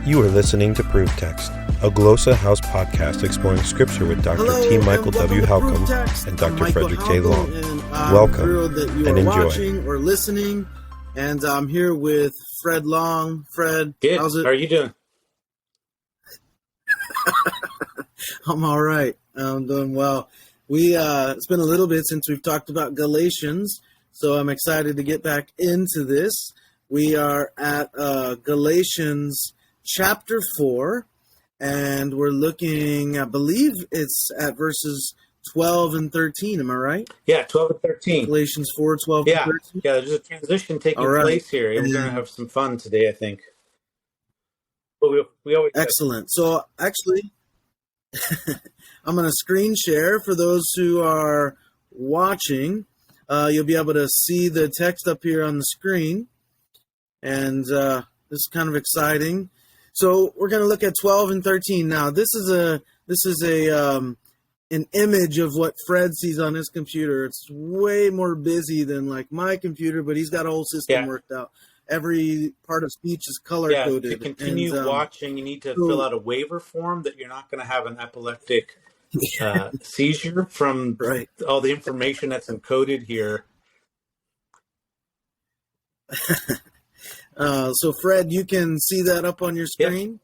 You are listening to ProveText, a Glossa House podcast exploring Scripture with Dr. T. Michael W. Halcomb and Dr. Fredrick J. Long. Welcome that you and are enjoy. Watching or listening, and I'm here with Fred Long. Fred, good. How's it? How are you doing? I'm all right. I'm doing well. It's been a little bit since we've talked about Galatians, so I'm excited to get back into this. We are at Galatians chapter 4, and we're looking, I believe it's at verses 12 and 13. Am I right? Yeah, 12 and 13. Galatians 4, 12 and 13. Yeah, there's a transition taking All right. place here. And we're going to have some fun today, I think. But we always Excellent. So actually, I'm going to screen share for those who are watching. You'll be able to see the text up here on the screen. And this is kind of exciting. So we're going to look at 12 and 13 now. This is an image of what Fred sees on his computer. It's way more busy than like my computer, but he's got a whole system worked out. Every part of speech is color coded. To continue watching, you need to fill out a waiver form that you're not going to have an epileptic seizure from all the information that's encoded here. So Fred, you can see that up on your screen.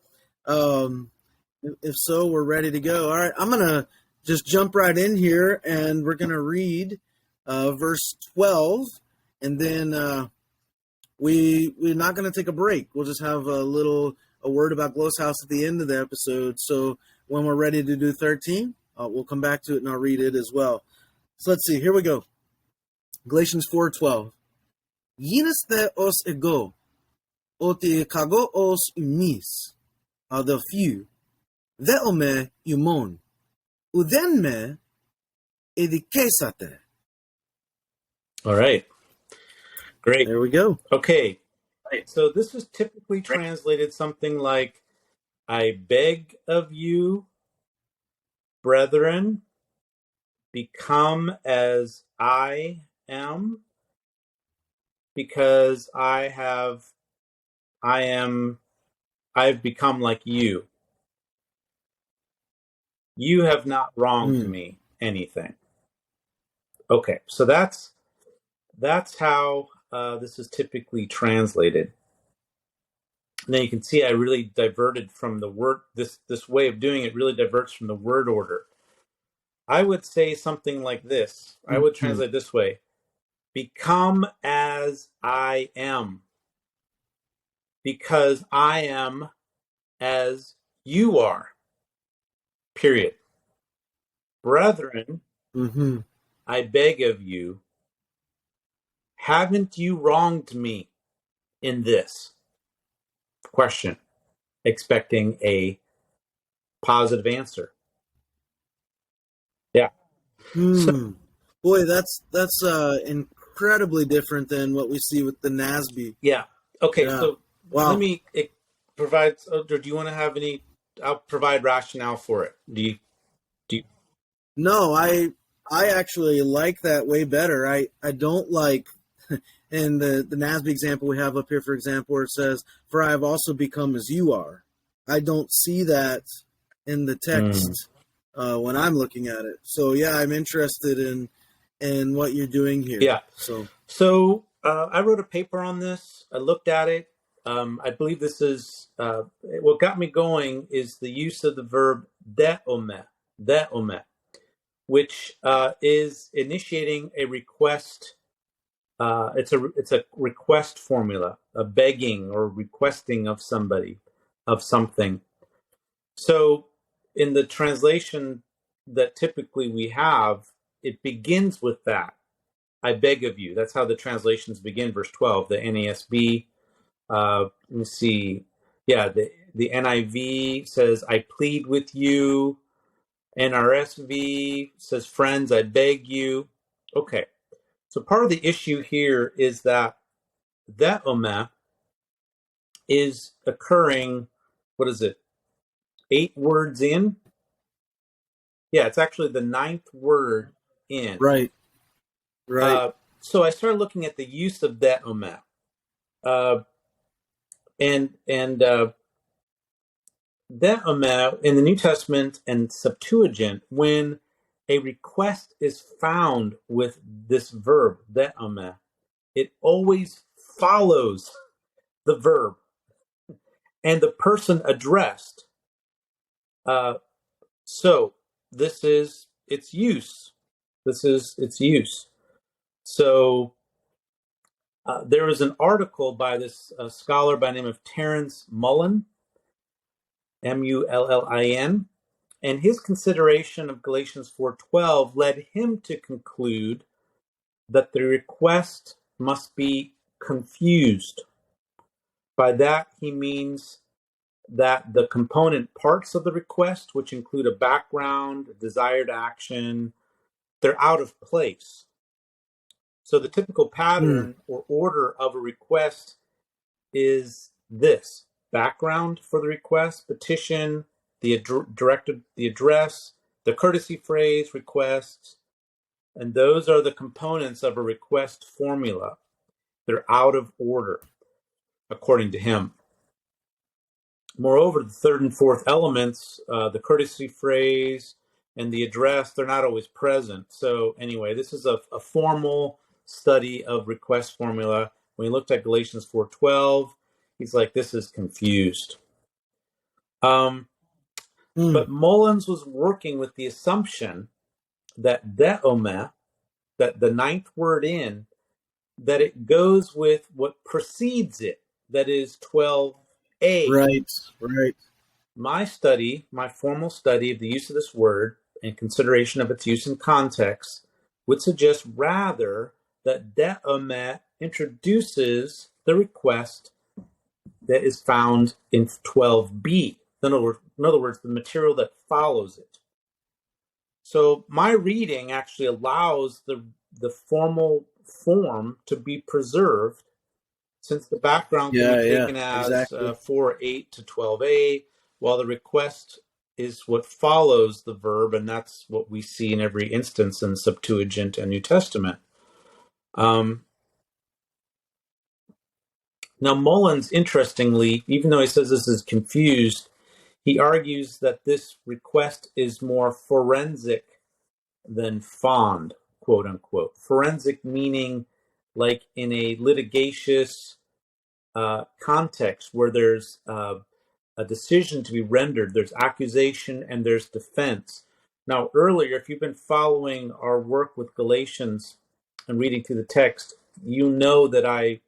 If so, we're ready to go. All right, I'm going to just jump right in here, and we're going to read verse 12, and then we're not going to take a break. We'll just have a word about Gloss House at the end of the episode. So when we're ready to do 13, we'll come back to it, and I'll read it as well. So let's see. Here we go. Galatians 4:12. Yineste os ego, oti kago os umis, the few, veome umon, udenme edikesate. All right. Great. There we go. Okay. So this is typically translated something like, I beg of you, brethren, become as I am, because I've become like you. You have not wronged me anything. Okay, so that's how this is typically translated. Now you can see I really diverted from the word. This way of doing it really diverts from the word order. I would say something like this. I would translate this way: become as I am, because I am as you are. Period. Brethren, I beg of you, haven't you wronged me in this? Question, expecting a positive answer. Yeah. So, boy, that's incredibly different than what we see with the NASB. Yeah. Okay. Yeah. So Wow. let me provide. Or do you want to have any? I'll provide rationale for it. Do you? No, I actually like that way better. I don't like, in the NASB example we have up here, for example, where it says, "For I have also become as you are." I don't see that in the text when I'm looking at it. So yeah, I'm interested in what you're doing here. Yeah. So I wrote a paper on this. I looked at it. I believe this is what got me going is the use of the verb deome, which is initiating a request. It's a request formula, a begging or requesting of somebody, of something. So in the translation that typically we have, it begins with that. I beg of you. That's how the translations begin. Verse 12, the NASB. Let me see. Yeah, the NIV says, I plead with you. NRSV says, friends, I beg you. Okay. So part of the issue here is that deome is occurring, 8 words in? Yeah, it's actually the 9th word in. right. So I started looking at the use of deome. And deomer in the New Testament and Septuagint, when a request is found with this verb, deomer, it always follows the verb and the person addressed. So this is its use. This is its use. So there was an article by this scholar by the name of Terence Mullin, Mullin, and his consideration of Galatians 4:12 led him to conclude that the request must be confused. By that, he means that the component parts of the request, which include a background, a desired action, they're out of place. So the typical pattern or order of a request is this: background for the request, petition, the address, the courtesy phrase, request, and those are the components of a request formula. They're out of order, according to him. Moreover, the third and fourth elements, the courtesy phrase and the address, they're not always present. So anyway, this is a formal study of request formula. When he looked at Galatians 4:12, he's like, this is confused. But Mullins was working with the assumption that deomer, that the ninth word in, that it goes with what precedes it, that is 12a. Right. My formal study of the use of this word and consideration of its use in context would suggest rather that deomer introduces the request that is found in 12b. In other words, the material that follows it. So my reading actually allows the formal form to be preserved, since the background can be taken as exactly. 4:8 to 12a, while the request is what follows the verb, and that's what we see in every instance in the Septuagint and New Testament. Now, Mullins, interestingly, even though he says this is confused, he argues that this request is more forensic than fond, quote unquote. Forensic meaning like in a litigious context where there's a decision to be rendered, there's accusation and there's defense. Now, earlier, if you've been following our work with Galatians and reading through the text, you know that I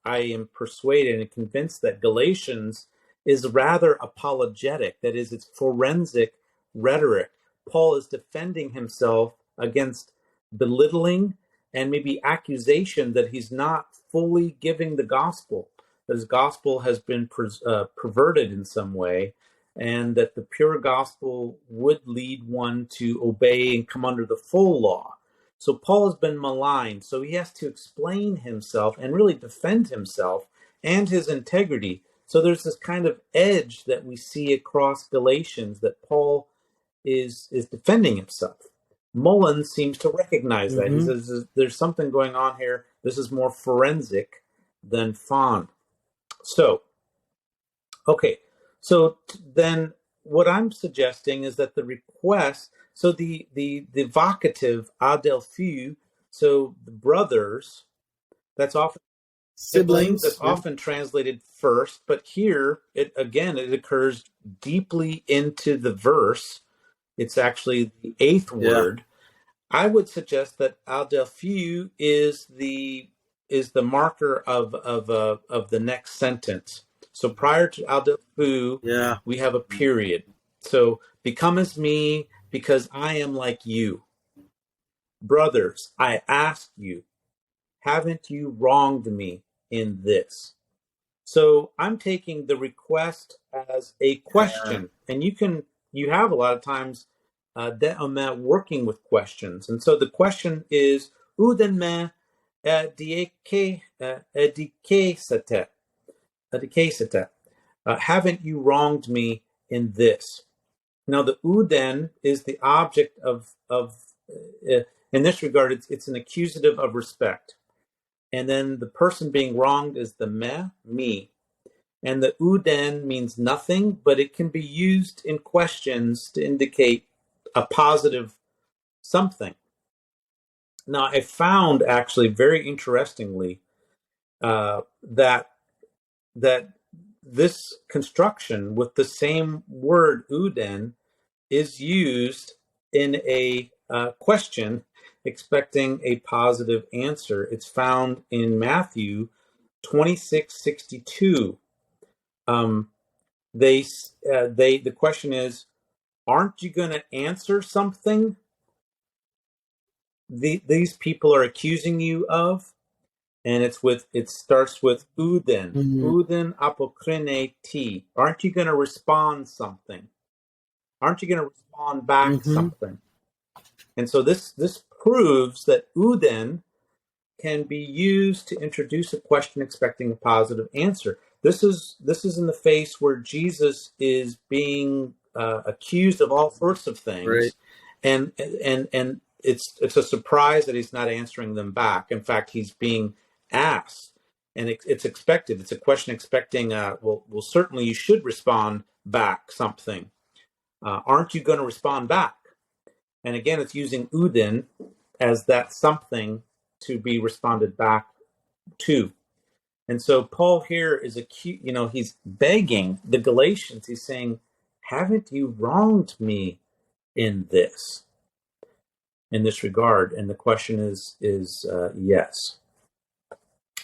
am persuaded and convinced that Galatians is rather apologetic. That is, it's forensic rhetoric. Paul is defending himself against belittling and maybe accusation that he's not fully giving the gospel, that his gospel has been perverted in some way, and that the pure gospel would lead one to obey and come under the full law. So Paul has been maligned, so he has to explain himself and really defend himself and his integrity. So there's this kind of edge that we see across Galatians, that Paul is defending himself. Mullins seems to recognize that. He says there's something going on here. This is more forensic than fond. So, okay. So then what I'm suggesting is that the request, so the vocative adelpheu, so the brothers, that's often siblings, that's often translated first, but here it occurs deeply into the verse. It's actually the eighth word. I would suggest that adelpheu is the marker of the next sentence. So prior to adelpheu, we have a period. So become as me, because I am like you. Brothers, I ask you, haven't you wronged me in this? So I'm taking the request as a question, and you have a lot of times deomer working with questions, and so the question is uden me edikesete, haven't you wronged me in this? Now the uden is the object of in this regard, it's an accusative of respect. And then the person being wronged is the me. And the uden means nothing, but it can be used in questions to indicate a positive something. Now, I found actually very interestingly that this construction with the same word uden is used in a question expecting a positive answer. It's found in Matthew 26:62. The question is, aren't you going to answer something these people are accusing you of? And it starts with uden, uden apokrine ti. Aren't you going to respond something? Aren't you going to respond back something? And so this proves that uden can be used to introduce a question expecting a positive answer. This is in the face where Jesus is being accused of all sorts of things, Right. and it's a surprise that he's not answering them back. In fact, he's being asked, and it's expected. It's a question expecting, well, certainly you should respond back something. Aren't you going to respond back? And again, it's using uden as that something to be responded back to. And so Paul here is he's begging the Galatians. He's saying, haven't you wronged me in this regard? And the question is yes.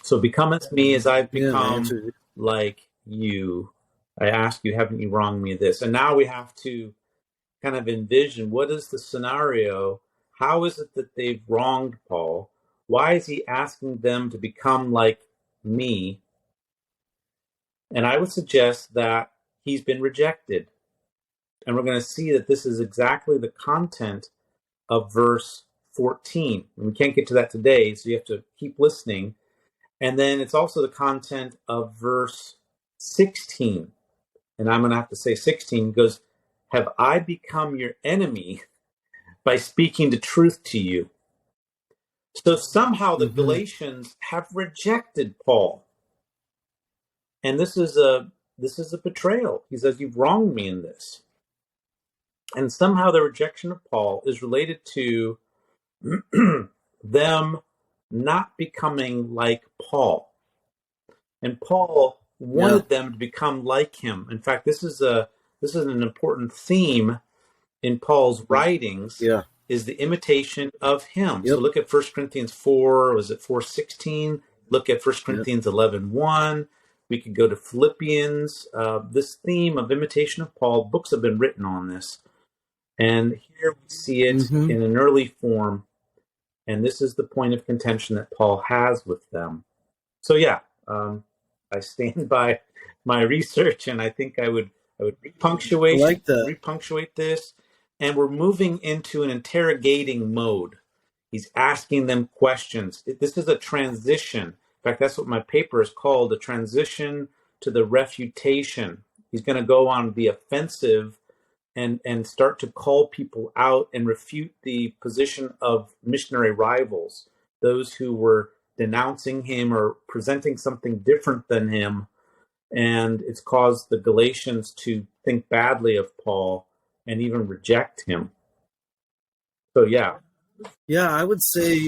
So become as me as I've become like you. I ask you, haven't you wronged me in this? And now we have to kind of envision, what is the scenario? How is it that they've wronged Paul? Why is he asking them to become like me? And I would suggest that he's been rejected. And we're going to see that this is exactly the content of verse 14. And we can't get to that today, so you have to keep listening. And then it's also the content of verse 16. And I'm going to have to say 16. It goes, have I become your enemy by speaking the truth to you? So somehow the Galatians have rejected Paul. And this is a betrayal. He says, you've wronged me in this. And somehow the rejection of Paul is related to them not becoming like Paul. And Paul wanted them to become like him. In fact, this is an important theme in Paul's writings, is the imitation of him. So look at 1 Corinthians 4, was it 4:16? Look at 1 Corinthians 11:1. We could go to Philippians. This theme of imitation of Paul, books have been written on this. And here we see it in an early form. And this is the point of contention that Paul has with them. So I stand by my research, and I think I would repunctuate this. And we're moving into an interrogating mode. He's asking them questions. This is a transition. In fact, that's what my paper is called, a transition to the refutation. He's going to go on the offensive and start to call people out and refute the position of missionary rivals, those who were denouncing him or presenting something different than him. And it's caused the Galatians to think badly of Paul and even reject him. So, I would say,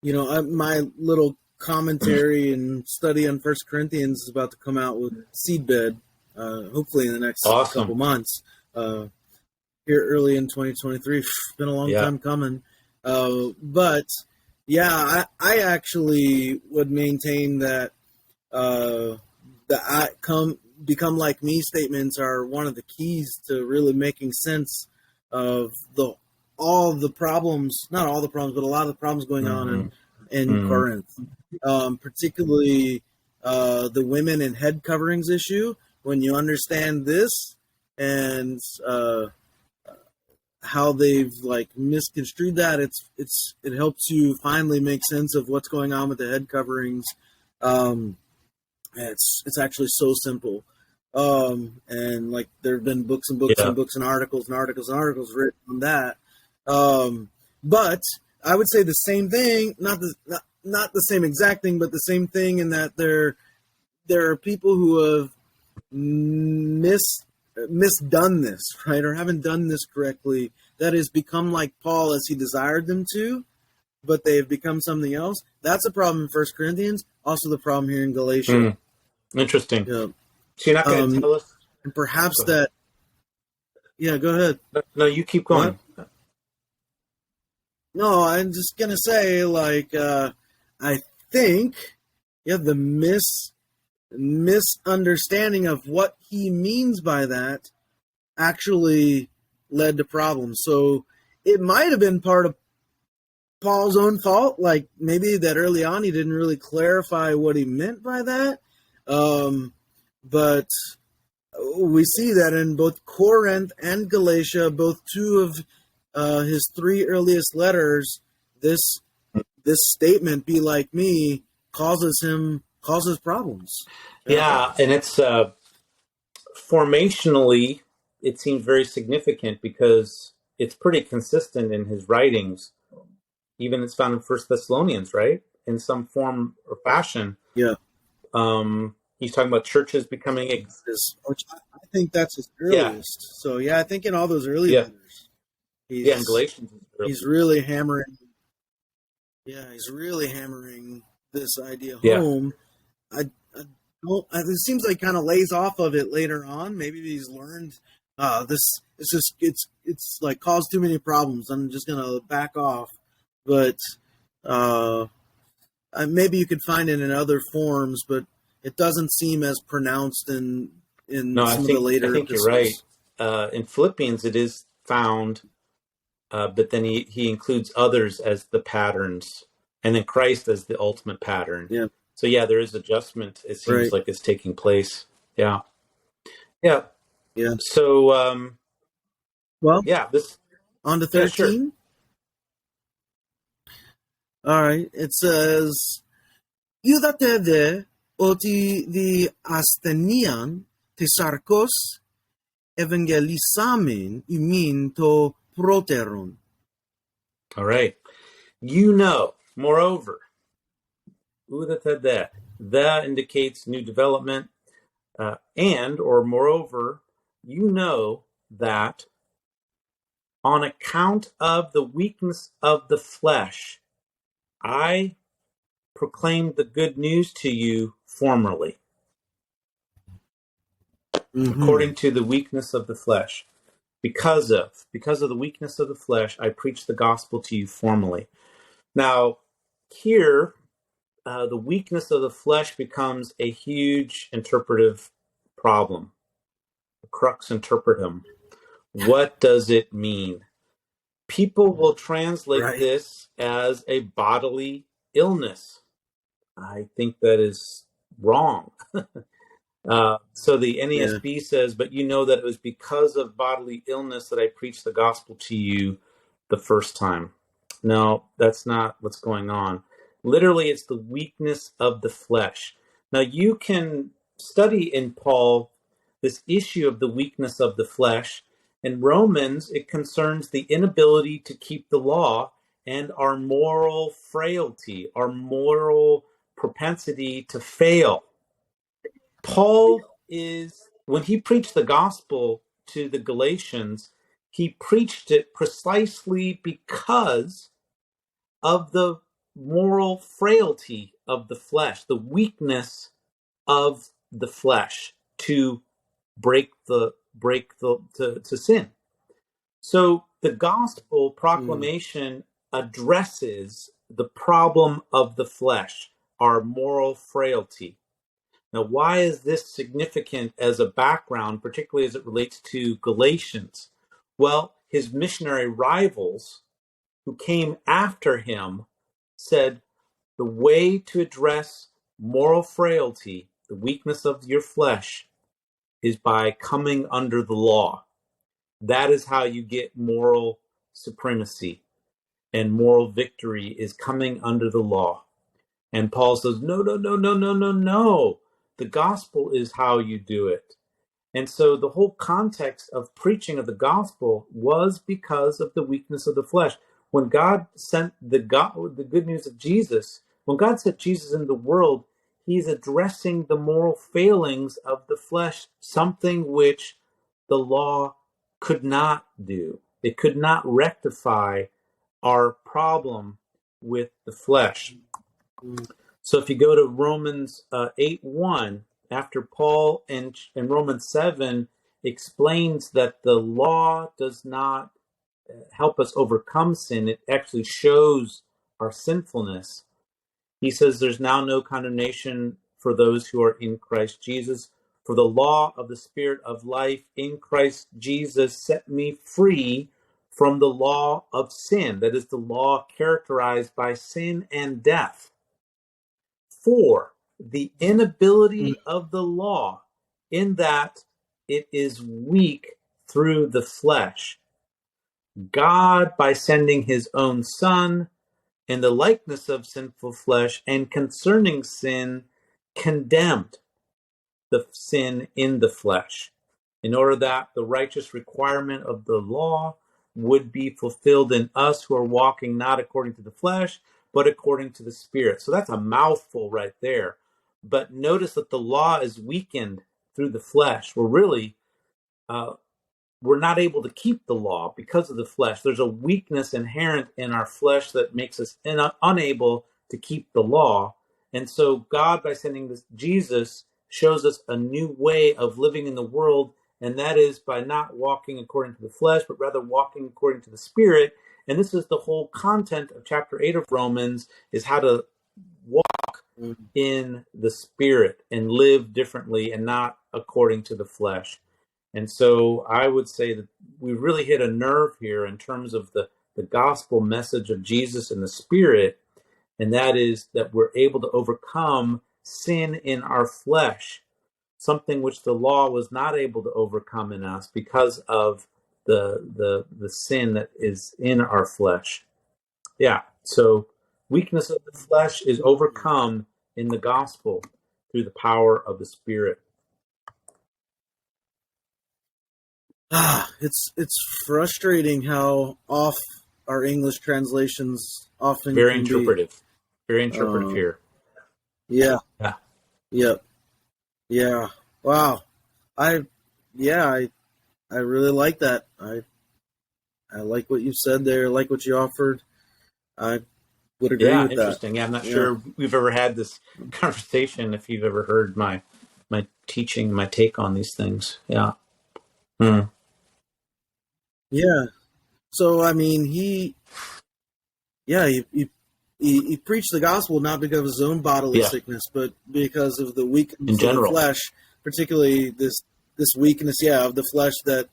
my little commentary and study on 1 Corinthians is about to come out with Seedbed, hopefully in the next couple months. Here early in 2023, it's been a long time coming. But I actually would maintain that become like me statements are one of the keys to really making sense of all the problems, not all the problems, but a lot of the problems going on in Corinth, particularly the women and head coverings issue. When you understand this and how they've misconstrued that, it helps you finally make sense of what's going on with the head coverings. It's actually so simple. And there have been books and books and books and articles written on that. But I would say the same thing, not the same exact thing, but the same thing in that there are people who have misdone this, right, or haven't done this correctly, that has become like Paul as he desired them to, but they've become something else. That's a problem in 1 Corinthians, also the problem here in Galatia. Interesting. Yeah. So you're not going to tell us? And perhaps that, go ahead. No, you keep going. What? No, I'm just going to say, I think, the misunderstanding of what he means by that actually led to problems. So it might have been part of Paul's own fault, like maybe that early on he didn't really clarify what he meant by that. But we see that in both Corinth and Galatia, both two of his three earliest letters, this statement, "Be like me," causes problems. Yeah, and it's formationally, it seems very significant because it's pretty consistent in his writings. Even it's found in 1 Thessalonians, right? In some form or fashion. Yeah. He's talking about churches becoming... Which I think that's his earliest. Yeah. So, I think in all those early letters. In Galatians. He's really hammering... Yeah, he's really hammering this idea home. It seems like he kind of lays off of it later on. Maybe he's learned it's like caused too many problems. I'm just going to back off. But maybe you could find it in other forms, but it doesn't seem as pronounced in some of the later epistles. I think you're right. In Philippians, it is found, but then he includes others as the patterns, and then Christ as the ultimate pattern. Yeah. So, there is adjustment, it seems like it's taking place. Yeah. Yeah. Yeah. So, this... On to 13? Yeah, sure. All right. It says, "Iudate oti the asthenian tesarkos evangelisamen imin to proteron." All right. Moreover, iudate, that indicates new development, or moreover, that on account of the weakness of the flesh, I proclaimed the good news to you formerly, according to the weakness of the flesh. Because of the weakness of the flesh, I preached the gospel to you formerly. Now, here, the weakness of the flesh becomes a huge interpretive problem. The crux interpretum. What does it mean? People will translate this as a bodily illness. I think that is wrong. So the NASB says, "But you know that it was because of bodily illness that I preached the gospel to you the first time." No, that's not what's going on. Literally, it's the weakness of the flesh. Now, you can study in Paul this issue of the weakness of the flesh. In Romans, it concerns the inability to keep the law and our moral frailty, our moral propensity to fail. Paul when he preached the gospel to the Galatians, he preached it precisely because of the moral frailty of the flesh, the weakness of the flesh to to sin. So the gospel proclamation addresses the problem of the flesh, our moral frailty. Now, why is this significant as a background, particularly as it relates to Galatians? Well, his missionary rivals who came after him said the way to address moral frailty, the weakness of your flesh, is by coming under the law. That is how you get moral supremacy, and moral victory is coming under the law. And Paul says, no. The gospel is how you do it. And so the whole context of preaching of the gospel was because of the weakness of the flesh. When God sent the good news of Jesus, when God sent Jesus into the world, he's addressing the moral failings of the flesh, something which the law could not do. It could not rectify our problem with the flesh. So if you go to Romans 8:1, after Paul in Romans 7 explains that the law does not help us overcome sin, it actually shows our sinfulness. He says there's now no condemnation for those who are in Christ Jesus. For the law of the Spirit of life in Christ Jesus set me free from the law of sin. That is the law characterized by sin and death. For the inability of the law, in that it is weak through the flesh, God, by sending his own Son in the likeness of sinful flesh and concerning sin, condemned the sin in the flesh, in order that the righteous requirement of the law would be fulfilled in us who are walking not according to the flesh, but according to the Spirit. So that's a mouthful right there. But notice that the law is weakened through the flesh. We're not able to keep the law because of the flesh. There's a weakness inherent in our flesh that makes us unable to keep the law. And so God, by sending this Jesus, shows us a new way of living in the world, and that is by not walking according to the flesh, but rather walking according to the Spirit. And this is the whole content of chapter 8 of Romans, is how to walk in the Spirit and live differently and not according to the flesh. And so I would say that we really hit a nerve here in terms of the gospel message of Jesus and the Spirit, and that is that we're able to overcome sin in our flesh, something which the law was not able to overcome in us because of the sin that is in our flesh. Yeah, so weakness of the flesh is overcome in the gospel through the power of the Spirit. It's frustrating how off our English translations often Very can interpretive. be. Very interpretive here. Yeah. Yeah. Yep. Yeah. Wow. I really like that. I like what you said there. I like what you offered. I would agree with that. Interesting. Yeah, I'm not sure we've ever had this conversation, if you've ever heard my teaching, my take on these things. Yeah. Yeah. So, I mean, he preached the gospel not because of his own bodily sickness, but because of the weakness of the flesh, particularly this weakness, of the flesh that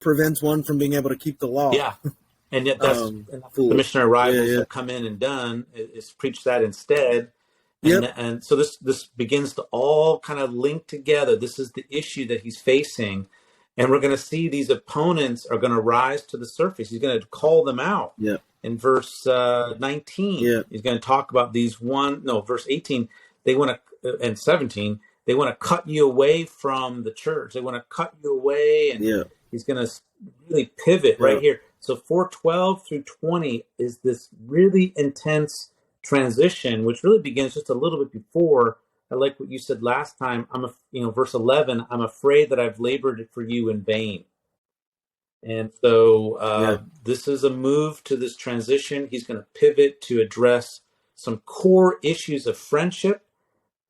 prevents one from being able to keep the law. Yeah. And yet that's the missionary rivals have come in and done is preach that instead. And so this begins to all kind of link together. This is the issue that he's facing. And we're going to see these opponents are going to rise to the surface. He's going to call them out. Yeah. In verse 19, he's going to talk about verse 18, and 17, they want to cut you away from the church. They want to cut you away. And he's going to really pivot right here. So 4:12 through 20 is this really intense transition, which really begins just a little bit before. I like what you said last time. Verse 11, I'm afraid that I've labored for you in vain. And so this is a move to this transition. He's going to pivot to address some core issues of friendship.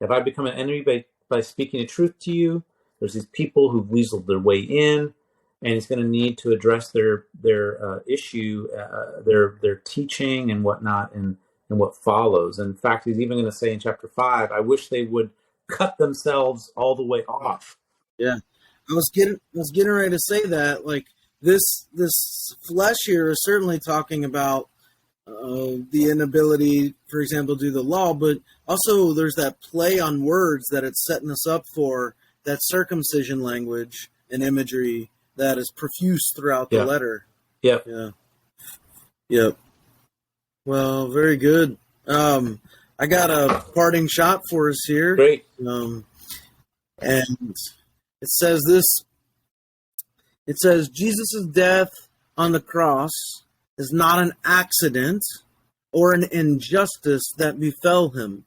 Have I become an enemy by speaking the truth to you? There's these people who've weaseled their way in, and he's going to need to address their issue, their teaching and whatnot, and what follows. In fact, he's even going to say in chapter 5, I wish they would cut themselves all the way off. Yeah, I was getting ready to say that. Like this flesh here is certainly talking about the inability, for example, to do the law, but also there's that play on words that it's setting us up for, that circumcision language and imagery that is profuse throughout the letter. Yep. Well, very good. I got a parting shot for us here. Great. And it says this. It says, Jesus' death on the cross is not an accident or an injustice that befell him.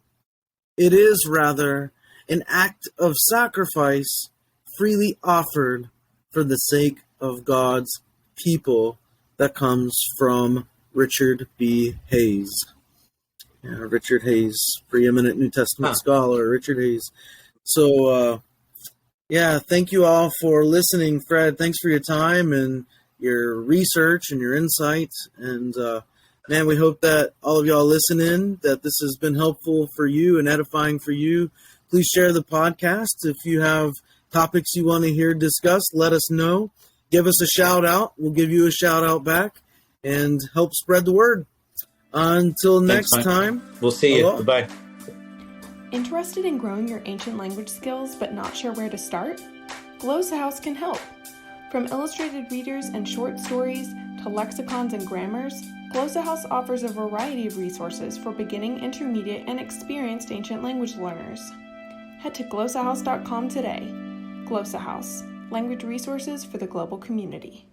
It is rather an act of sacrifice freely offered for the sake of God's people that comes from Richard B. Hayes. Yeah, Richard Hayes, preeminent New Testament scholar, Richard Hayes. So, thank you all for listening. Fred, thanks for your time and your research and your insights. And, man, we hope that all of y'all listen in, that this has been helpful for you and edifying for you. Please share the podcast. If you have topics you want to hear discussed, let us know. Give us a shout out. We'll give you a shout out back and help spread the word. Until next time. We'll see you. Goodbye. Interested in growing your ancient language skills but not sure where to start? Glossa House can help. From illustrated readers and short stories to lexicons and grammars, Glossa House offers a variety of resources for beginning, intermediate, and experienced ancient language learners. Head to glossahouse.com today. Glossa House, language resources for the global community.